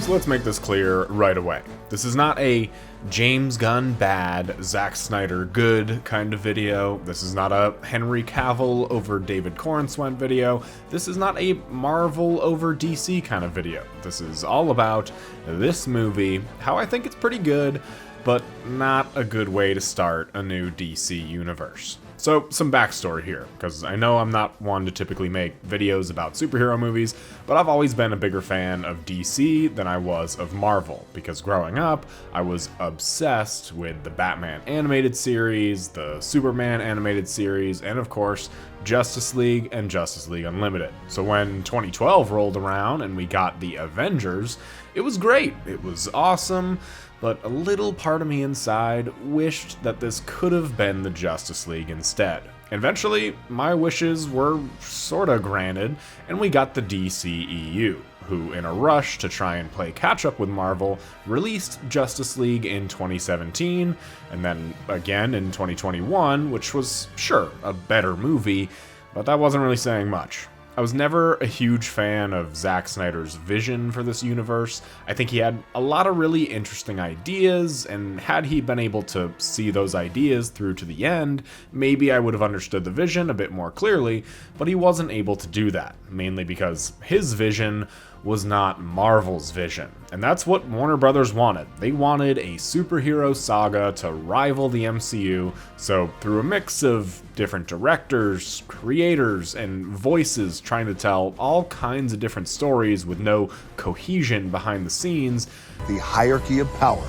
So let's make this clear right away. This is not a James Gunn bad, Zack Snyder good kind of video. This is not a Henry Cavill over David Corenswet video. This is not a Marvel over DC kind of video. This is all about this movie, how I think it's pretty good, but not a good way to start a new DC universe. So, some backstory here, because I know I'm not one to typically make videos about superhero movies, but I've always been a bigger fan of DC than I was of Marvel, because growing up, I was obsessed with the Batman animated series, the Superman animated series, and of course, Justice League and Justice League Unlimited. So when 2012 rolled around and we got the Avengers, it was great, it was awesome, but a little part of me inside wished that this could have been the Justice League instead. Eventually, my wishes were sorta granted, and we got the DCEU, who, in a rush to try and play catch-up with Marvel, released Justice League in 2017, and then again in 2021, which was, sure, a better movie, but that wasn't really saying much. I was never a huge fan of Zack Snyder's vision for this universe. I think he had a lot of really interesting ideas, and had he been able to see those ideas through to the end, maybe I would have understood the vision a bit more clearly, but he wasn't able to do that, mainly because his vision was not Marvel's vision. And that's what Warner Brothers wanted. They wanted a superhero saga to rival the MCU, so through a mix of different directors, creators, and voices trying to tell all kinds of different stories with no cohesion behind the scenes, the hierarchy of power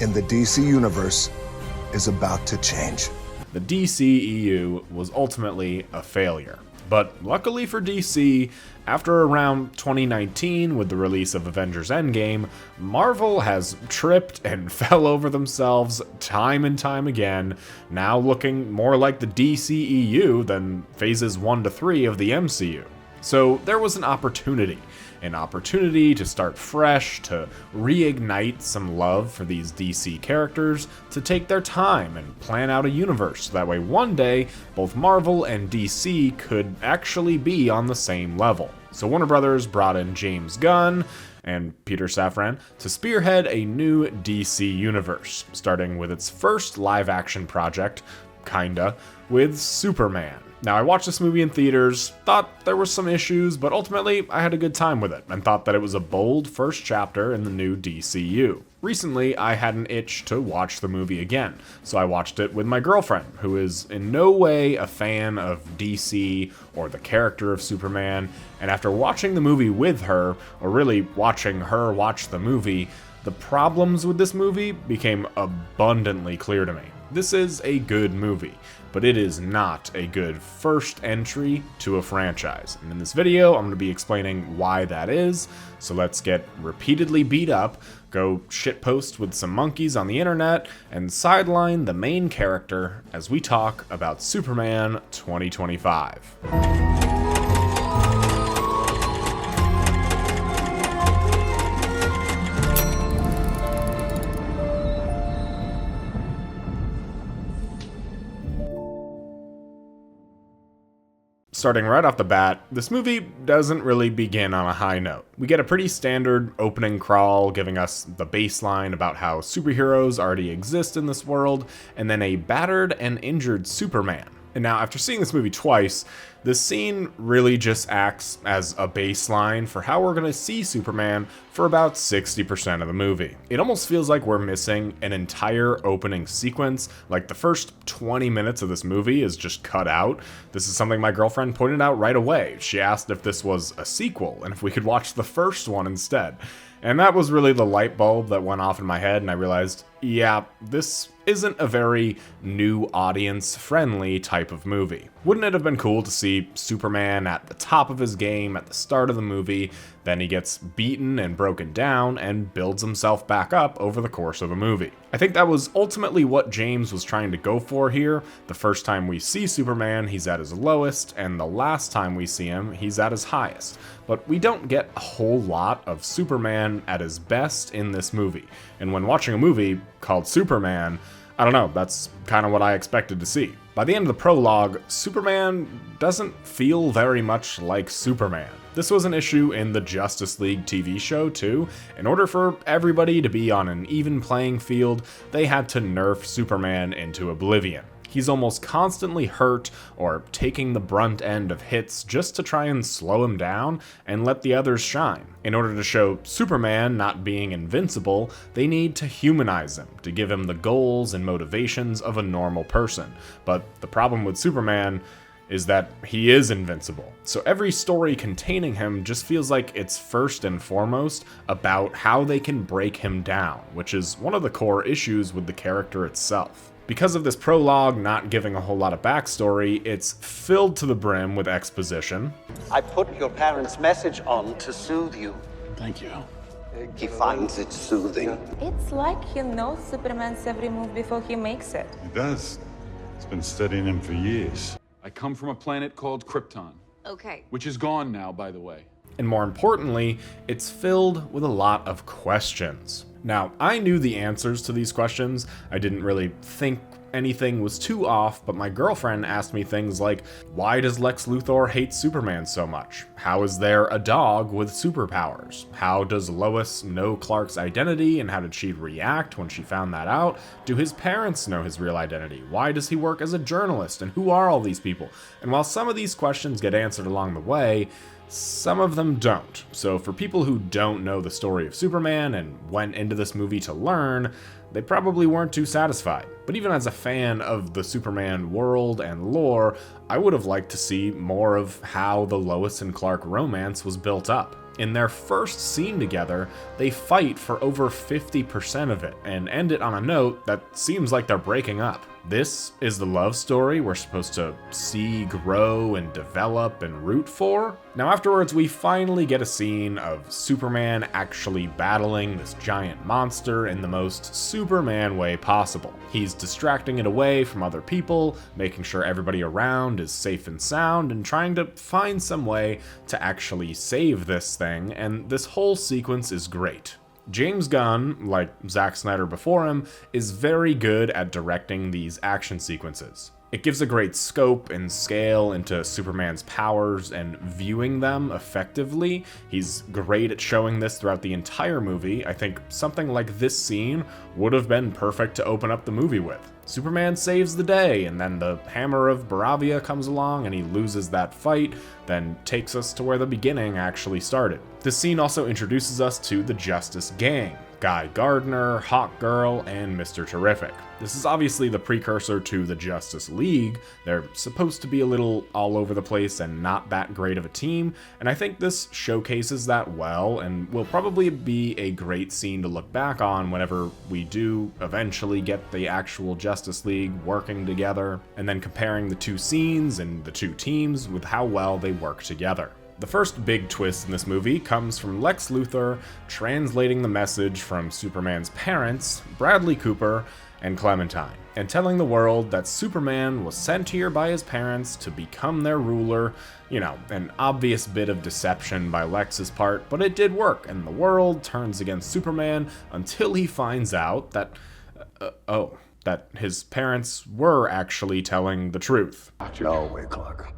in the DC universe is about to change. The DCEU was ultimately a failure. But luckily for DC, after around 2019 with the release of Avengers Endgame, Marvel has tripped and fell over themselves time and time again, now looking more like the DCEU than phases 1 to 3 of the MCU. So there was an opportunity to start fresh, to reignite some love for these DC characters, to take their time and plan out a universe so that way one day both Marvel and DC could actually be on the same level. So Warner Brothers brought in James Gunn and Peter Safran to spearhead a new DC universe, starting with its first live-action project, kinda, with Superman. Now, I watched this movie in theaters, thought there were some issues, but ultimately I had a good time with it, and thought that it was a bold first chapter in the new DCU. Recently, I had an itch to watch the movie again, so I watched it with my girlfriend, who is in no way a fan of DC or the character of Superman, and after watching the movie with her, or really watching her watch the movie, the problems with this movie became abundantly clear to me. This is a good movie, but it is not a good first entry to a franchise. And in this video, I'm going to be explaining why that is. So let's get repeatedly beat up, go shitpost with some monkeys on the internet, and sideline the main character as we talk about Superman 2025. Starting right off the bat, this movie doesn't really begin on a high note. We get a pretty standard opening crawl giving us the baseline about how superheroes already exist in this world, and then a battered and injured Superman. And now, after seeing this movie twice, this scene really just acts as a baseline for how we're going to see Superman for about 60% of the movie. It almost feels like we're missing an entire opening sequence, like the first 20 minutes of this movie is just cut out. This is something my girlfriend pointed out right away. She asked if this was a sequel, and if we could watch the first one instead. And that was really the light bulb that went off in my head, and I realized, yeah, this isn't a very new audience-friendly type of movie. Wouldn't it have been cool to see Superman at the top of his game at the start of the movie, then he gets beaten and broken down and builds himself back up over the course of a movie? I think that was ultimately what James was trying to go for here. The first time we see Superman, he's at his lowest, and the last time we see him, he's at his highest. But we don't get a whole lot of Superman at his best in this movie. And when watching a movie called Superman, I don't know, that's kind of what I expected to see. By the end of the prologue, Superman doesn't feel very much like Superman. This was an issue in the Justice League TV show too. In order for everybody to be on an even playing field, they had to nerf Superman into oblivion. He's almost constantly hurt or taking the brunt end of hits just to try and slow him down and let the others shine. In order to show Superman not being invincible, they need to humanize him, to give him the goals and motivations of a normal person. But the problem with Superman is that he is invincible. So every story containing him just feels like it's first and foremost about how they can break him down, which is one of the core issues with the character itself. Because of this prologue not giving a whole lot of backstory, it's filled to the brim with exposition. I put your parents' message on to soothe you. Thank you. He finds it soothing. It's like he knows Superman's every move before he makes it. He does. He's been studying him for years. I come from a planet called Krypton. Okay. Which is gone now, by the way. And more importantly, it's filled with a lot of questions. Now, I knew the answers to these questions. I didn't really think anything was too off, but my girlfriend asked me things like, why does Lex Luthor hate Superman so much? How is there a dog with superpowers? How does Lois know Clark's identity, and how did she react when she found that out? Do his parents know his real identity? Why does he work as a journalist, and who are all these people? And while some of these questions get answered along the way, some of them don't. So for people who don't know the story of Superman and went into this movie to learn, they probably weren't too satisfied. But even as a fan of the Superman world and lore, I would have liked to see more of how the Lois and Clark romance was built up. In their first scene together, they fight for over 50% of it and end it on a note that seems like they're breaking up. This is the love story we're supposed to see grow and develop and root for? Now afterwards, we finally get a scene of Superman actually battling this giant monster in the most Superman way possible. He's distracting it away from other people, making sure everybody around is safe and sound, and trying to find some way to actually save this thing, and this whole sequence is great. James Gunn, like Zack Snyder before him, is very good at directing these action sequences. It gives a great scope and scale into Superman's powers and viewing them effectively. He's great at showing this throughout the entire movie. I think something like this scene would have been perfect to open up the movie with. Superman saves the day, and then the Hammer of Baravia comes along and he loses that fight, then takes us to where the beginning actually started. This scene also introduces us to the Justice Gang. Guy Gardner, Hawkgirl, and Mr. Terrific. This is obviously the precursor to the Justice League. They're supposed to be a little all over the place and not that great of a team, and I think this showcases that well and will probably be a great scene to look back on whenever we do eventually get the actual Justice League working together, and then comparing the two scenes and the two teams with how well they work together. The first big twist in this movie comes from Lex Luthor translating the message from Superman's parents, Bradley Cooper and Clementine, and telling the world that Superman was sent here by his parents to become their ruler. You know, an obvious bit of deception by Lex's part, but it did work, and the world turns against Superman until he finds out that, that his parents were actually telling the truth. No way, Clark.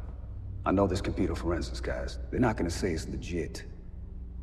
I know there's computer forensics guys. They're not gonna say it's legit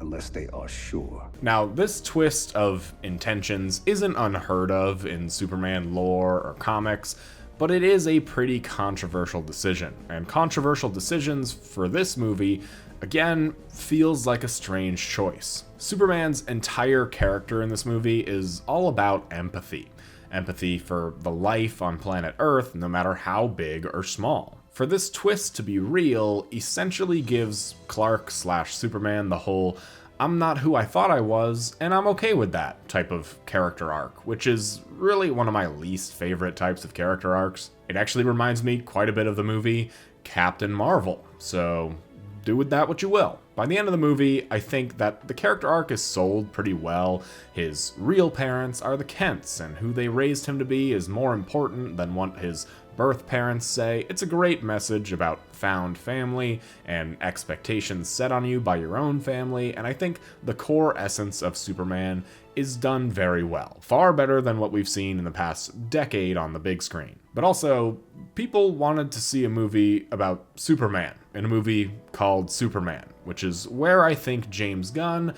unless they are sure. Now, this twist of intentions isn't unheard of in Superman lore or comics, but it is a pretty controversial decision. And controversial decisions for this movie, again, feels like a strange choice. Superman's entire character in this movie is all about empathy. Empathy for the life on planet Earth, no matter how big or small. For this twist to be real, essentially gives Clark/Superman the whole "I'm not who I thought I was, and I'm okay with that" type of character arc, which is really one of my least favorite types of character arcs. It actually reminds me quite a bit of the movie Captain Marvel, so do with that what you will. By the end of the movie, I think that the character arc is sold pretty well. His real parents are the Kents, and who they raised him to be is more important than what his birth parents say. It's a great message about found family and expectations set on you by your own family, and I think the core essence of Superman is done very well. Far better than what we've seen in the past decade on the big screen. But also, people wanted to see a movie about Superman in a movie called Superman, which is where I think James Gunn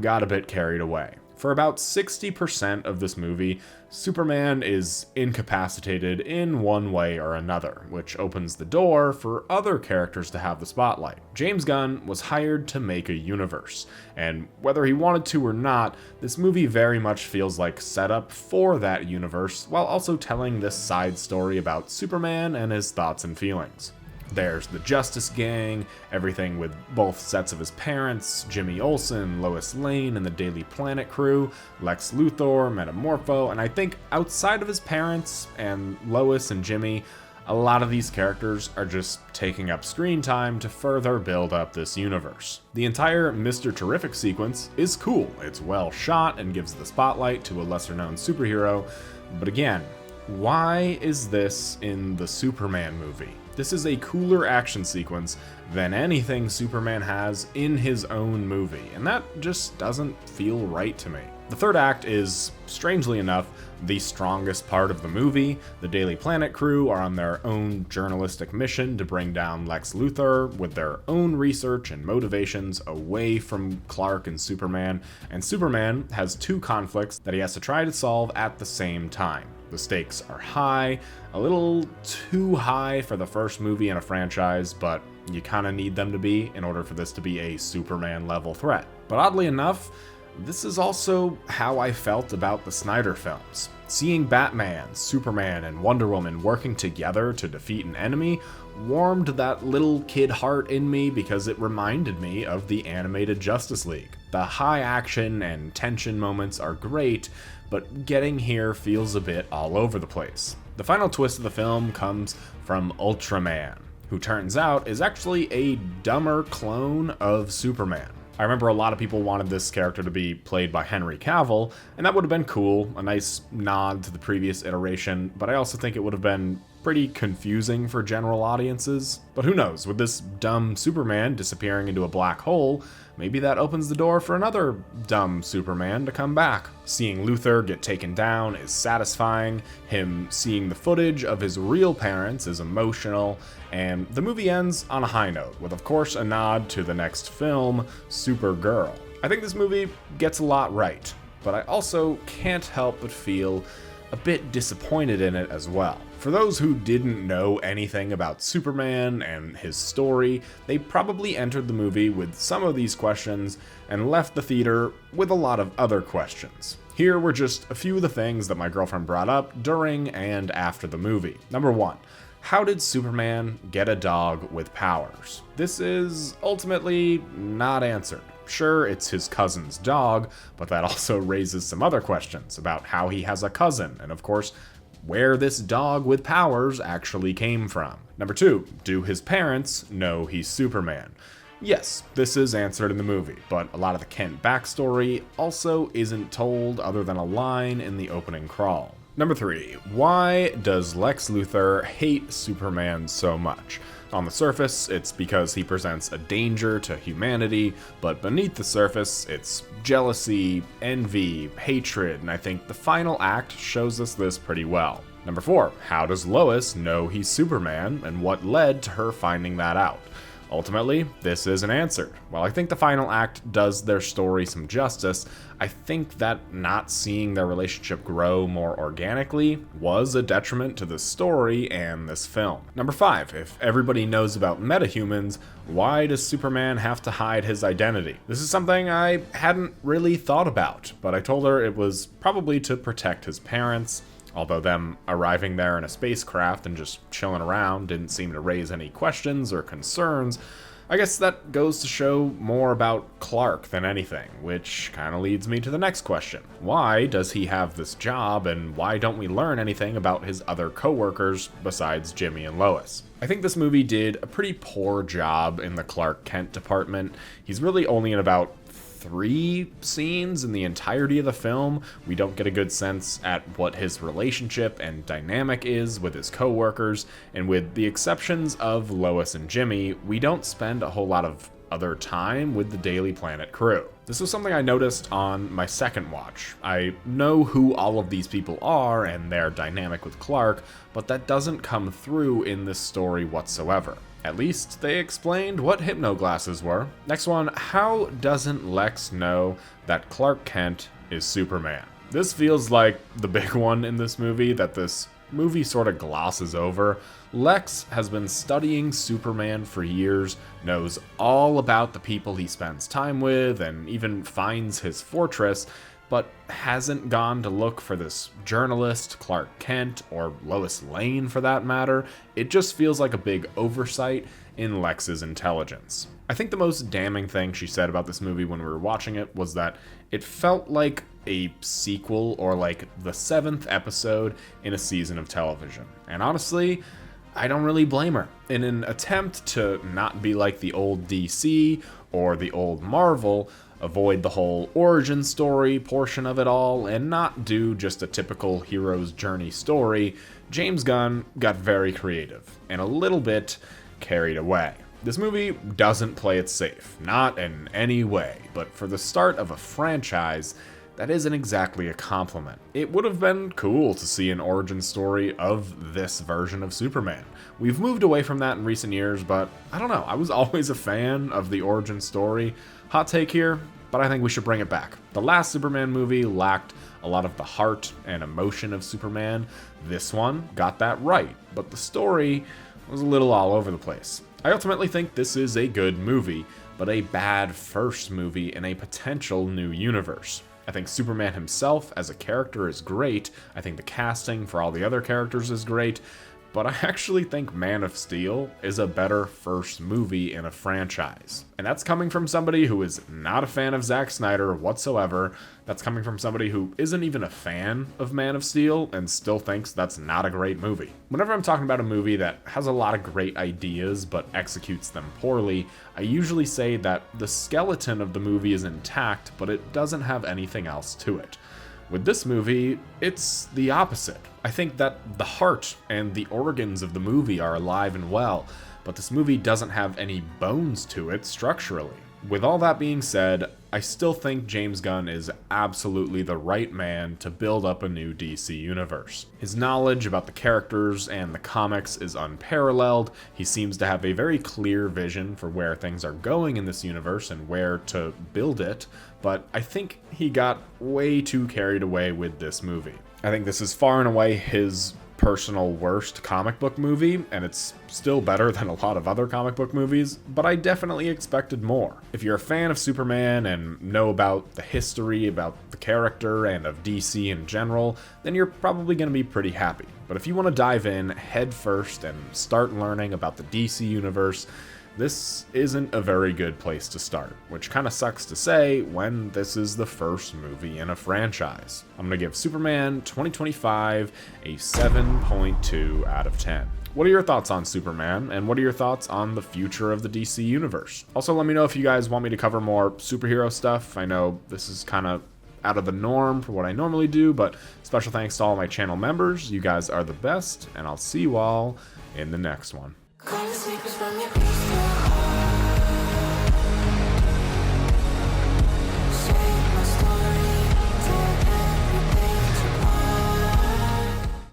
got a bit carried away. For about 60% of this movie, Superman is incapacitated in one way or another, which opens the door for other characters to have the spotlight. James Gunn was hired to make a universe, and whether he wanted to or not, this movie very much feels like setup for that universe, while also telling this side story about Superman and his thoughts and feelings. There's the Justice Gang, everything with both sets of his parents, Jimmy Olsen, Lois Lane, and the Daily Planet crew, Lex Luthor, Metamorpho, and I think outside of his parents and Lois and Jimmy, a lot of these characters are just taking up screen time to further build up this universe. The entire Mr. Terrific sequence is cool. It's well shot and gives the spotlight to a lesser-known superhero, but again, why is this in the Superman movie? This is a cooler action sequence than anything Superman has in his own movie, and that just doesn't feel right to me. The third act is, strangely enough, the strongest part of the movie. The Daily Planet crew are on their own journalistic mission to bring down Lex Luthor with their own research and motivations away from Clark and Superman has two conflicts that he has to try to solve at the same time. The stakes are high, a little too high for the first movie in a franchise, but you kind of need them to be in order for this to be a Superman level threat. But oddly enough, this is also how I felt about the Snyder films. Seeing Batman, Superman, and Wonder Woman working together to defeat an enemy warmed that little kid heart in me because it reminded me of the animated Justice League. The high action and tension moments are great, but getting here feels a bit all over the place. The final twist of the film comes from Ultraman, who turns out is actually a dumber clone of Superman. I remember a lot of people wanted this character to be played by Henry Cavill, and that would have been cool, a nice nod to the previous iteration, but I also think it would have been pretty confusing for general audiences. But who knows, with this dumb Superman disappearing into a black hole, maybe that opens the door for another dumb Superman to come back. Seeing Luthor get taken down is satisfying, him seeing the footage of his real parents is emotional, and the movie ends on a high note, with of course a nod to the next film, Supergirl. I think this movie gets a lot right, but I also can't help but feel a bit disappointed in it as well. For those who didn't know anything about Superman and his story, they probably entered the movie with some of these questions and left the theater with a lot of other questions. Here were just a few of the things that my girlfriend brought up during and after the movie. Number 1. How did Superman get a dog with powers? This is ultimately not answered. Sure, it's his cousin's dog, but that also raises some other questions about how he has a cousin, and of course, where this dog with powers actually came from. Number 2, do his parents know he's Superman? Yes, this is answered in the movie, but a lot of the Kent backstory also isn't told other than a line in the opening crawl. Number 3, why does Lex Luthor hate Superman so much? On the surface, it's because he presents a danger to humanity, but beneath the surface, it's jealousy, envy, hatred, and I think the final act shows us this pretty well. Number 4, how does Lois know he's Superman, and what led to her finding that out? Ultimately, this isn't answered. While I think the final act does their story some justice, I think that not seeing their relationship grow more organically was a detriment to the story and this film. Number 5, if everybody knows about metahumans, why does Superman have to hide his identity? This is something I hadn't really thought about, but I told her it was probably to protect his parents. Although them arriving there in a spacecraft and just chilling around didn't seem to raise any questions or concerns, I guess that goes to show more about Clark than anything, which kind of leads me to the next question. Why does he have this job, and why don't we learn anything about his other co-workers besides Jimmy and Lois? I think this movie did a pretty poor job in the Clark Kent department. He's really only in about 3 scenes in the entirety of the film. We don't get a good sense at what his relationship and dynamic is with his co-workers, and with the exceptions of Lois and Jimmy, we don't spend a whole lot of other time with the Daily Planet crew. This was something I noticed on my second watch. I know who all of these people are and their dynamic with Clark, but that doesn't come through in this story whatsoever. At least they explained what hypnoglasses were. Next one, how doesn't Lex know that Clark Kent is Superman? This feels like the big one in this movie that this movie sort of glosses over. Lex has been studying Superman for years, knows all about the people he spends time with, and even finds his fortress, but hasn't gone to look for this journalist, Clark Kent, or Lois Lane for that matter. It just feels like a big oversight in Lex's intelligence. I think the most damning thing she said about this movie when we were watching it was that it felt like a sequel or like the 7th episode in a season of television. And honestly, I don't really blame her. In an attempt to not be like the old DC or the old Marvel, avoid the whole origin story portion of it all, and not do just a typical hero's journey story, James Gunn got very creative and a little bit carried away. This movie doesn't play it safe, not in any way, but for the start of a franchise, that isn't exactly a compliment. It would have been cool to see an origin story of this version of Superman. We've moved away from that in recent years, but I don't know, I was always a fan of the origin story. Hot take here, but I think we should bring it back. The last Superman movie lacked a lot of the heart and emotion of Superman. This one got that right, but the story was a little all over the place. I ultimately think this is a good movie, but a bad first movie in a potential new universe. I think Superman himself as a character is great. I think the casting for all the other characters is great. But I actually think Man of Steel is a better first movie in a franchise. And that's coming from somebody who is not a fan of Zack Snyder whatsoever. That's coming from somebody who isn't even a fan of Man of Steel and still thinks that's not a great movie. Whenever I'm talking about a movie that has a lot of great ideas but executes them poorly, I usually say that the skeleton of the movie is intact, but it doesn't have anything else to it. With this movie, it's the opposite. I think that the heart and the organs of the movie are alive and well, but this movie doesn't have any bones to it structurally. With all that being said, I still think James Gunn is absolutely the right man to build up a new DC universe. His knowledge about the characters and the comics is unparalleled. He seems to have a very clear vision for where things are going in this universe and where to build it, but I think he got way too carried away with this movie. I think this is far and away his personal worst comic book movie, and it's still better than a lot of other comic book movies, but I definitely expected more. If you're a fan of Superman and know about the history, about the character, and of DC in general, then you're probably going to be pretty happy. But if you want to dive in head first and start learning about the DC universe, this isn't a very good place to start, which kind of sucks to say when this is the first movie in a franchise. I'm going to give Superman 2025 a 7.2 out of 10. What are your thoughts on Superman, and what are your thoughts on the future of the DC universe? Also, let me know if you guys want me to cover more superhero stuff. I know this is kind of out of the norm for what I normally do, but special thanks to all my channel members. You guys are the best, and I'll see you all in the next one.